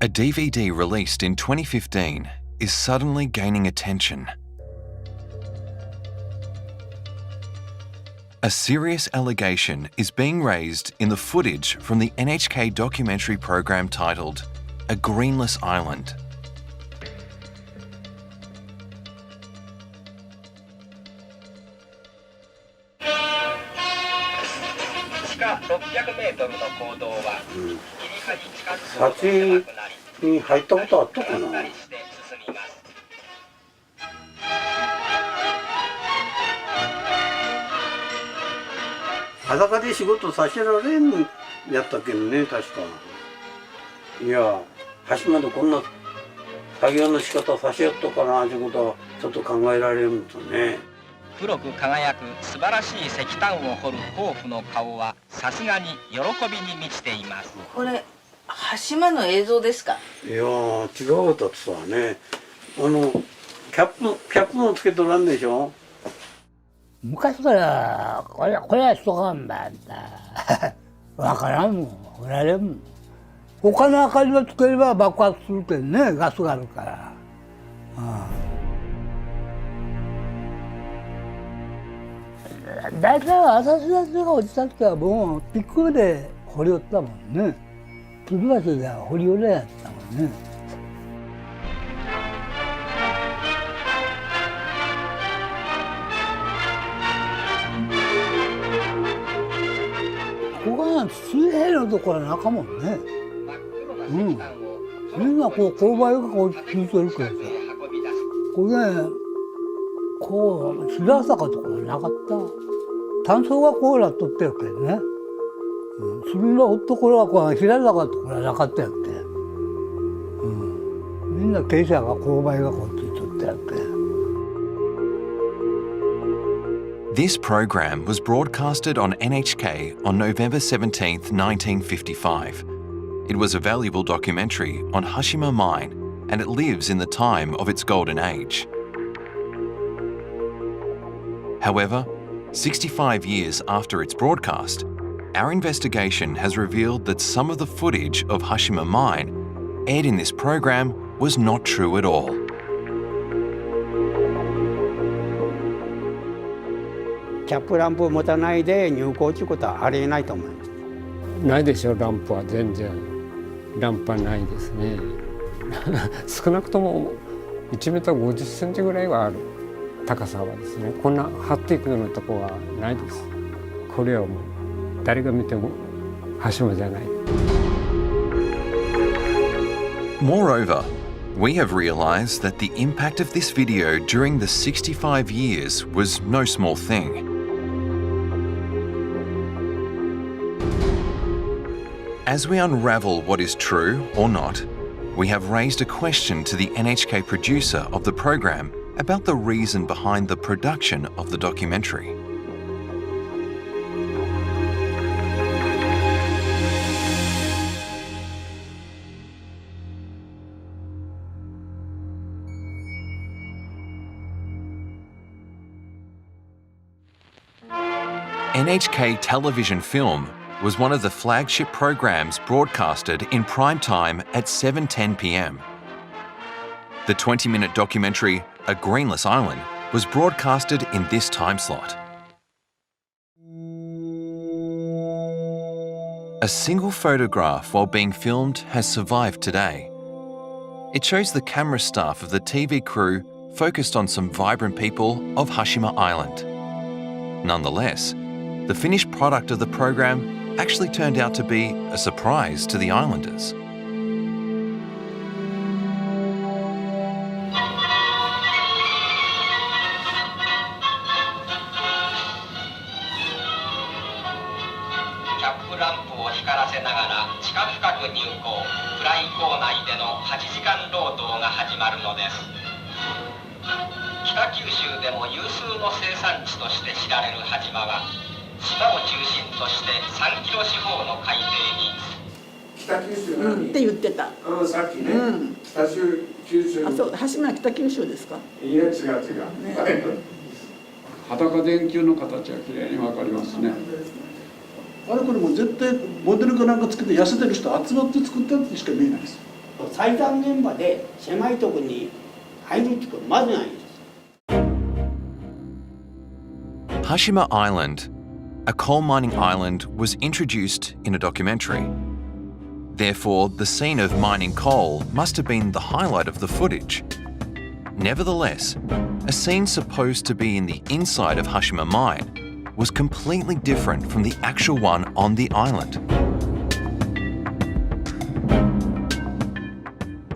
A DVD released in 2015 is suddenly gaining attention. A serious allegation is being raised in the footage from the NHK documentary program titled A Greenless Island.裸で仕事させられんやったけんね、確か。いや、橋までこんな作業の仕方させよっとかなということはちょっと考えられるとね。黒く輝く素晴らしい石炭を掘る甲府の顔はさすがに喜びに満ちています。これ橋間の映像ですか？いや違うだってさね、キャップもつけとらんでしょ。昔からこれは人がんだんだわからんもん、おられんもん。他の明かりをつければ爆発するけどね、ガスがあるから。だいたい私たちが落ちた時はもうピックで掘り寄ったもんね。つる橋で掘り寄れやったもんね。ここが水平のところは中もんね。みんなこう勾配がこうついてるからさ。これね、こう平坂ところなかった。単層がこうなっとったやけんね。隅のところはこう平坂ところはなかったやけん。みんな傾斜が勾配がこうついとったやけん。This program was broadcasted on NHK on November 17th, 1955. It was a valuable documentary on Hashima Mine, and it lives in the time of its golden age. However, 65 years after its broadcast, our investigation has revealed that some of the footage of Hashima Mine aired in this program was not true at all. キャップランプを持たないで入港ということはありえないと思います。ないでしょ、ランプは全然。ランプはないですね。少なくとも1メートル50センチぐらいはある高さはですね。こんな張っていくようなとこはないです。これはもう誰が見ても橋間じゃない。Moreover, we have realized that the impact of this video during the 65 years was no small thing. As we unravel what is true or not, we have raised a question to the NHK producer of the program about the reason behind the production of the documentary. NHK television film was one of the flagship programs broadcasted in prime time at 7:10 p.m. The 20-minute documentary A Greenless Island was broadcasted in this time slot. A single photograph while being filmed has survived today. It shows the camera staff of the TV crew focused on some vibrant people of Hashima Island. Nonetheless, the finished product of the program actually turned out to be a surprise to the islanders. Mm. って言ってた。さっきね。北九州。あ、そう、橋間北九州ですか。いや違う。裸電球の形は綺麗にわかりますね。あれこれもう絶対モデルかなんかつけて痩せてる人集まって作ったってしか見えないです。最短現場で狭いところに入るってことまずないです。 Hashima Island, a coal mining island, was introduced in a documentary. Therefore, the scene of mining coal must have been the highlight of the footage. Nevertheless, a scene supposed to be in the inside of Hashima Mine was completely different from the actual one on the island.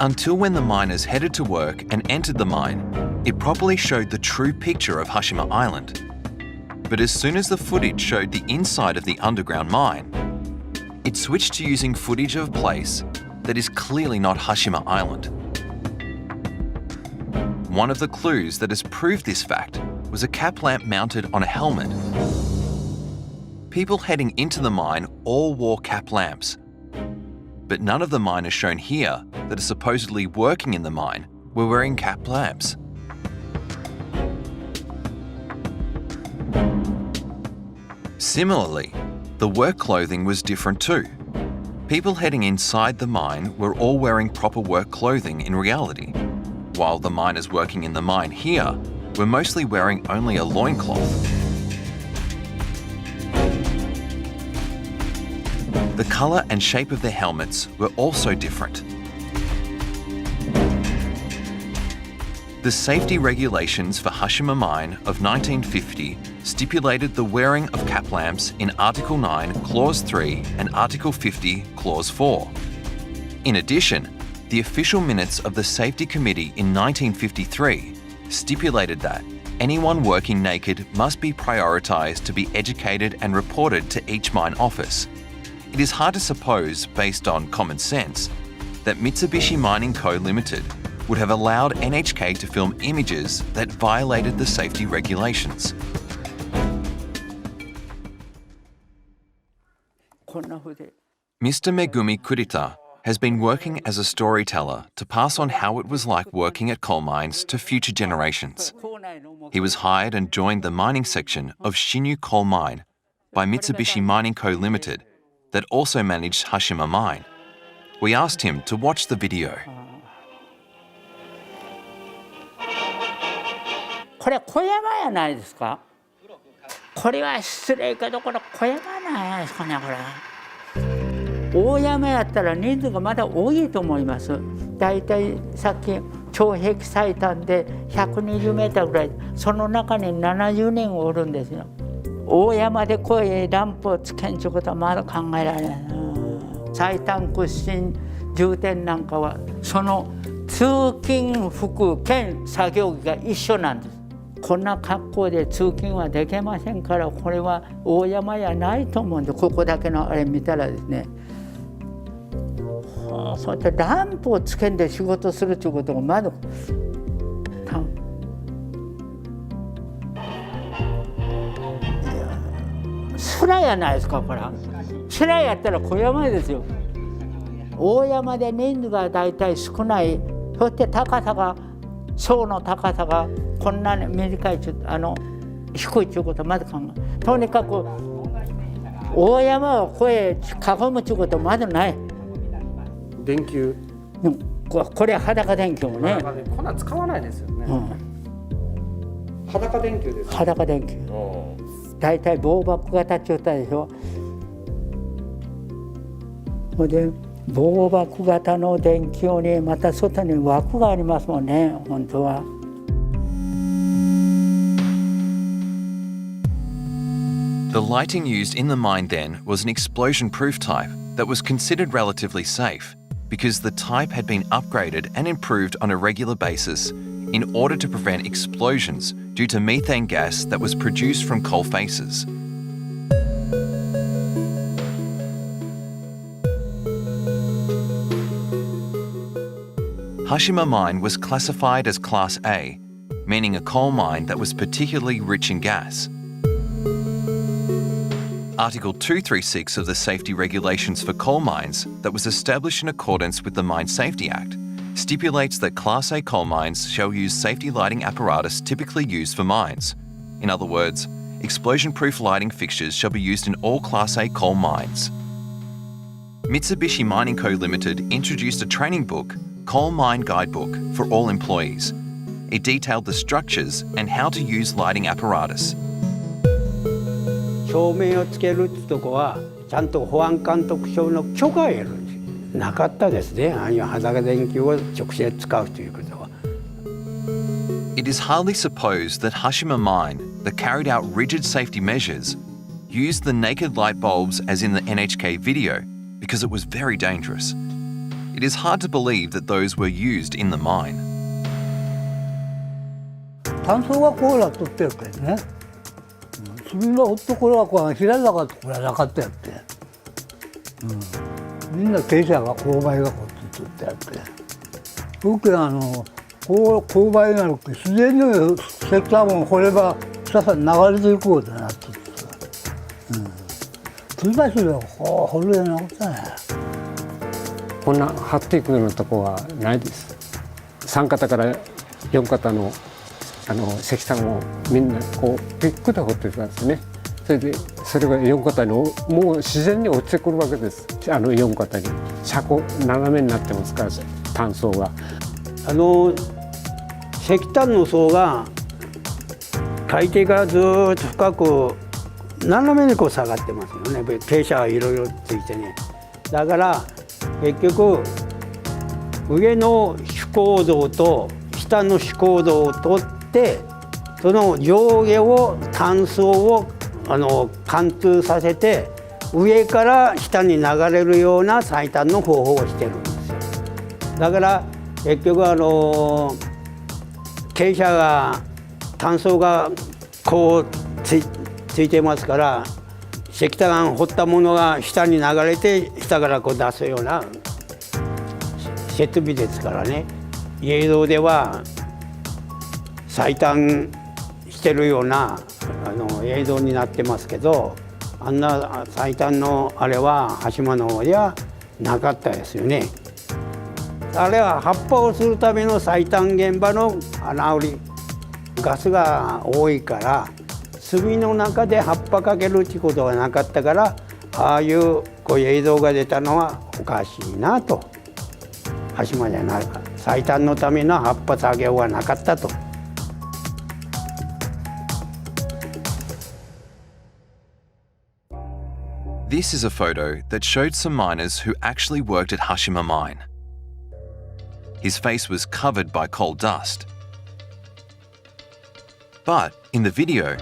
Until when the miners headed to work and entered the mine, it properly showed the true picture of Hashima Island. But as soon as the footage showed the inside of the underground mine, it switched to using footage of a place that is clearly not Hashima Island. One of the clues that has proved this fact was a cap lamp mounted on a helmet. People heading into the mine all wore cap lamps, but none of the miners shown here that are supposedly working in the mine were wearing cap lamps. Similarly, the work clothing was different too. People heading inside the mine were all wearing proper work clothing in reality, while the miners working in the mine here were mostly wearing only a loincloth. The colour and shape of their helmets were also different. The safety regulations for Hashima Mine of 1950 stipulated the wearing of cap lamps in Article 9, Clause 3 and Article 50, Clause 4. In addition, the official minutes of the Safety Committee in 1953 stipulated that anyone working naked must be prioritised to be educated and reported to each mine office. It is hard to suppose, based on common sense, that Mitsubishi Mining Co. Limited would have allowed NHK to film images that violated the safety regulations. Mr. Megumi Kurita has been working as a storyteller to pass on how it was like working at coal mines to future generations. He was hired and joined the mining section of Shinyu Coal Mine by Mitsubishi Mining Co. Limited that also managed Hashima Mine. We asked him to watch the video. これ小山やないですか。これは失礼けどこれ小山なんですかねこれ。大山やったら人数がまだ多いと思います。だいたいさっき城壁最短で120メーターぐらい、その中に70人おるんですよ。大山でこういうランプをつけんちゅうことはまだ考えられない。最短屈伸重点なんかはその通勤服兼作業着が一緒なんです。こんな格好で通勤はできませんから、これは大山やないと思うんで、ここだけのあれ見たらですね、そうやってランプをつけんで仕事するということがまず空やないですか。これ空やったら小山ですよ。大山で人数がだいたい少ない。そして高さが層の高さがこんなに短い低いということはまず考え、とにかく大山をこれ囲むということはまずない。電球、これは裸電球もね。こんなん使わないですよね。裸電球です。裸電球。だいたい棒箱型って言ったでしょ。それで棒箱型の電球にまた外に枠がありますもんね、本当は。The lighting used in the mine then was an explosion-proof type that was considered relatively safe because the type had been upgraded and improved on a regular basis in order to prevent explosions due to methane gas that was produced from coal faces. Hashima Mine was classified as Class A, meaning a coal mine that was particularly rich in gas. Article 236 of the Safety Regulations for Coal Mines that was established in accordance with the Mine Safety Act stipulates that Class A coal mines shall use safety lighting apparatus typically used for mines. In other words, explosion-proof lighting fixtures shall be used in all Class A coal mines. Mitsubishi Mining Co. Limited introduced a training book, Coal Mine Guidebook, for all employees. It detailed the structures and how to use lighting apparatus. 照明をつけるってとこはちゃんと保安監督署の許可を得るんです。なかったですね、ああいう裸電球を直接使うということは。It is hardly supposed that Hashima Mine, that carried out rigid safety measures, used the naked light bulbs as in the NHK video because it was very dangerous. It is hard to believe that those were used in the mine. 炭素がこうなっとってるけどね。次のところはこう平坂ところはなかったやって。みんな傾斜が勾配がこっちとってやって。僕は勾配になるって自然の石炭も掘れば下さ流れていくことになってる。吊り橋で掘るようなことね。こんな張っていくようなとこはないです。3型から4型の石炭をみんなこうピックで掘ってたんですね。それが4型にもう自然に落ちてくるわけです。4型に車高斜めになってますから炭層が。石炭の層が海底からずっと深く斜めにこう下がってますよね。傾斜がいろいろついてね。だから結局上の主構造と下の主構造を取ってその上下を炭層を貫通させて上から下に流れるような採炭の方法をしてるんですよ。だから結局傾斜が炭層がこうついてますから石炭掘ったものが下に流れて下からこう出すような設備ですからね。映像では採炭してるような映像になってますけど、あんな採炭のあれは羽島の方ではなかったですよね。あれは発泡をするための採炭現場の穴売りガスが多いから炭の中で葉っぱかけるっていうことがなかったから、ああいうこういう映像が出たのはおかしいなと。羽島じゃない採炭のための葉っぱ作業はなかったと。This is a photo that showed some miners who actually worked at Hashima Mine. His face was covered by coal dust. But in the video,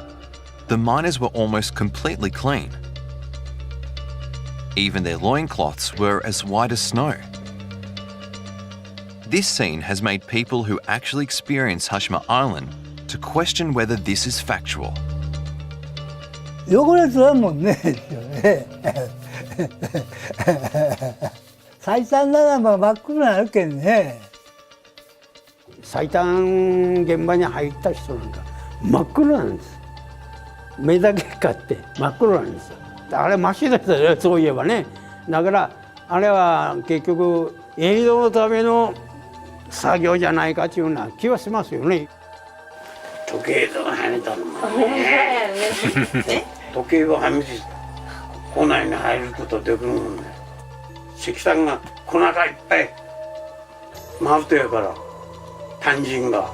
the miners were almost completely clean. Even their loincloths were as white as snow. This scene has made people who actually experience Hashima Island to question whether this is factual. 汚れつらんもんねですよね。採炭ならば真っ黒になるけんね。採炭現場に入った人なんか真っ黒なんです。目だけかって真っ黒なんですよ。あれ真っ白ですよね、そういえばね。だからあれは結局映像のための作業じゃないかというような気はしますよね。時計とかはめたのもね。時計をはめて庫内に入ることできるもんね。石炭が粉がいっぱい舞うとやから単純が。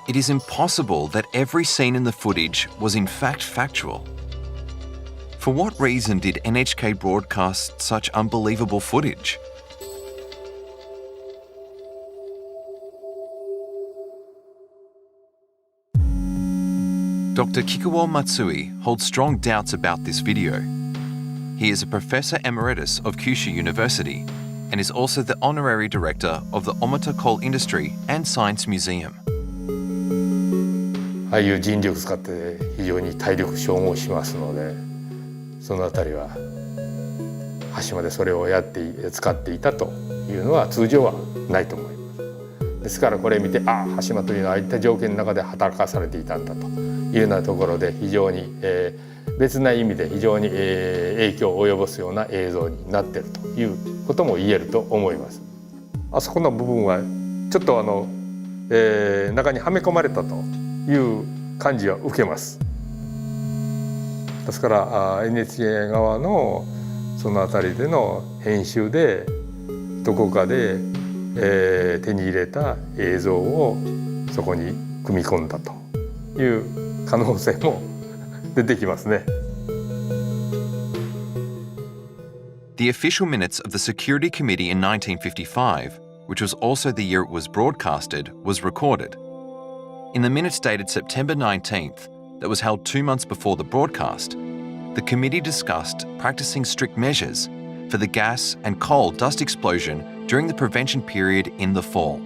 It is impossible that every scene in the footage was in fact factual. For what reason did NHK broadcast such unbelievable footage? Dr. Kikuo Matsui holds strong doubts about this video. He is a Professor Emeritus of Kyushu University and is also the Honorary Director of the Omata Coal Industry and Science Museum. ああいう人力使って非常に体力消耗しますので、そのあたりは羽島でそれを使っていたというのは通常はないと思います。ですからこれ見て、羽島というのはああいった条件の中で働かされていたんだというようなところで非常に、別な意味で非常に、影響を及ぼすような映像になっているということも言えると思います。あそこの部分はちょっと中にはめ込まれたという感じは受けます。ですからNHK 側のその辺りでの編集でどこかで、手に入れた映像をそこに組み込んだという可能性も出てきますね。The official minutes of the Security Committee in 1955, which was also the year it was broadcasted, was recorded. In the minutes dated September 19th, that was held 2 months before the broadcast, the committee discussed practicing strict measures for the gas and coal dust explosion during the prevention period in the fall.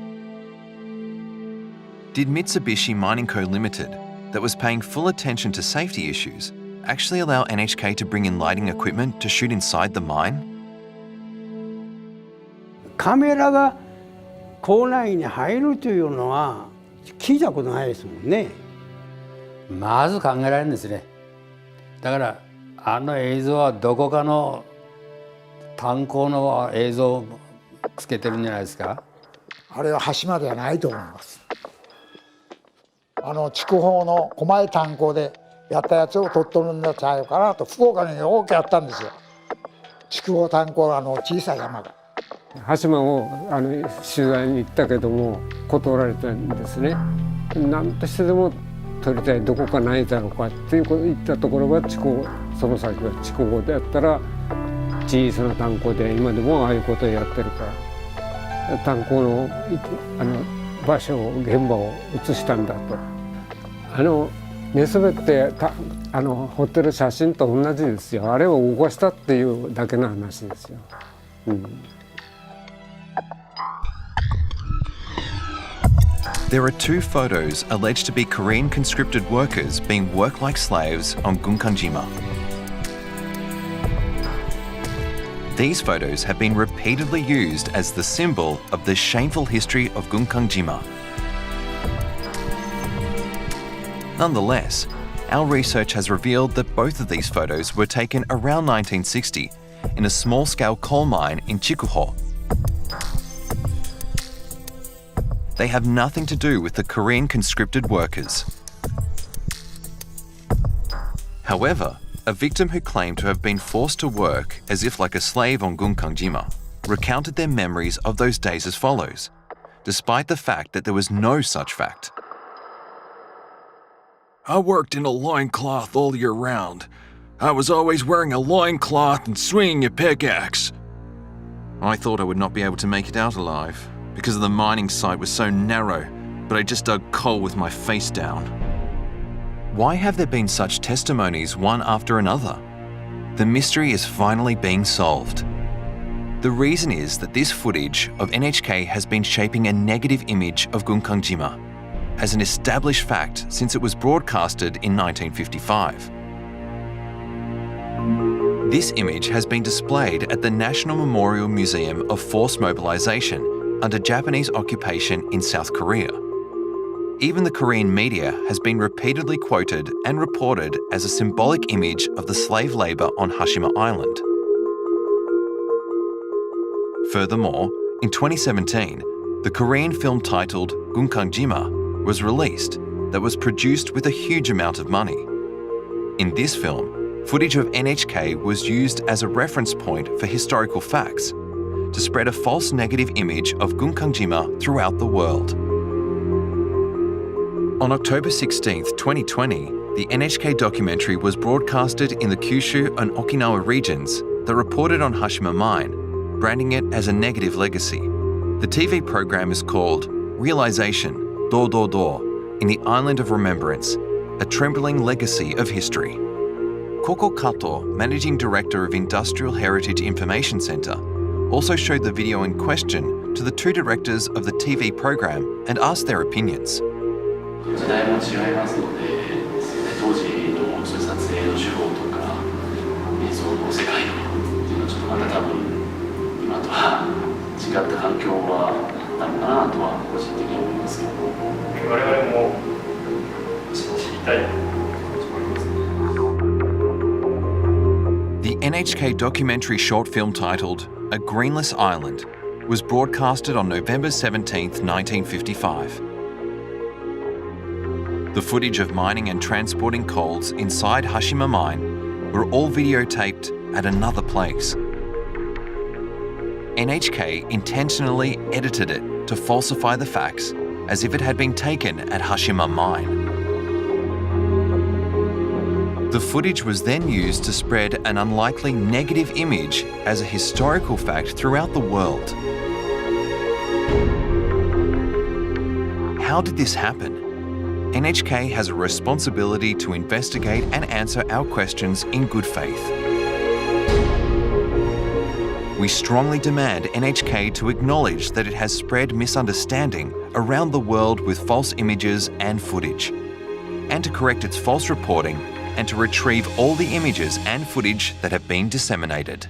Did Mitsubishi Mining Co. Limited, that was paying full attention to safety issues, actually allow NHK to bring in lighting equipment to shoot inside the mine? カメラが校内に入るというのは聞いたことないですもんね。まず考えられるんですね。だからあの映像はどこかの炭鉱の映像をつけてるんじゃないですか。あれは橋まではないと思います。筑豊の狛江炭鉱でやったやつを撮っとるんだちゃうかなと、福岡に大きくあったんですよ。筑豊炭鉱小さい山が。羽島を取材に行ったけども断られたんですね。何としてでも撮りたい、どこかないだろうかっていうことを言ったところがその先は筑豊でやったら小さな炭鉱で今でもああいうことをやってるから炭鉱の場所を現場を移したんだと。寝そべって掘ってる写真と同じですよ。あれを動かしたっていうだけの話ですよ。There are 2 photos alleged to be Korean conscripted workers being worked like slaves on Gunkangjima. These photos have been repeatedly used as the symbol of the shameful history of Gunkangjima. Nonetheless, our research has revealed that both of these photos were taken around 1960 in a small-scale coal mine in Chikuho. They have nothing to do with the Korean conscripted workers. However, a victim who claimed to have been forced to work as if like a slave on Gunkangjima recounted their memories of those days as follows, despite the fact that there was no such fact. I worked in a loincloth all year round. I was always wearing a loincloth and swinging a pickaxe. I thought I would not be able to make it out alive because the mining site was so narrow, but I just dug coal with my face down. Why have there been such testimonies one after another? The mystery is finally being solved. The reason is that this footage of NHK has been shaping a negative image of Gunkangjima as an established fact since it was broadcasted in 1955. This image has been displayed at the National Memorial Museum of Forced Mobilization under Japanese occupation in South Korea. Even the Korean media has been repeatedly quoted and reported as a symbolic image of the slave labour on Hashima Island. Furthermore, in 2017, the Korean film titled Gunkangjima was released that was produced with a huge amount of money. In this film, footage of NHK was used as a reference point for historical facts to spread a false negative image of Gunkangjima throughout the world. On October 16, 2020, the NHK documentary was broadcasted in the Kyushu and Okinawa regions that reported on Hashima Mine, branding it as a negative legacy. The TV program is called Realization, Do Do Do, in the Island of Remembrance, a trembling legacy of history. Koko Kato, Managing Director of Industrial Heritage Information Centre, also showed the video in question to the 2 directors of the TV program and asked their opinions. 時代も違いますので、当時のそういう撮影の手法とか映像の世界っていうのはちょっとまた多分今とは違った環境はあったのかなとは個人的に思いますけど、我々も知りたい気持ちもありますね。The NHK documentary short film titled A Greenless Island was broadcasted on November 17, 1955. The footage of mining and transporting coals inside Hashima Mine were all videotaped at another place. NHK intentionally edited it to falsify the facts as if it had been taken at Hashima Mine. The footage was then used to spread an unlikely negative image as a historical fact throughout the world. How did this happen? NHK has a responsibility to investigate and answer our questions in good faith. We strongly demand NHK to acknowledge that it has spread misunderstanding around the world with false images and footage, and to correct its false reporting and to retrieve all the images and footage that have been disseminated.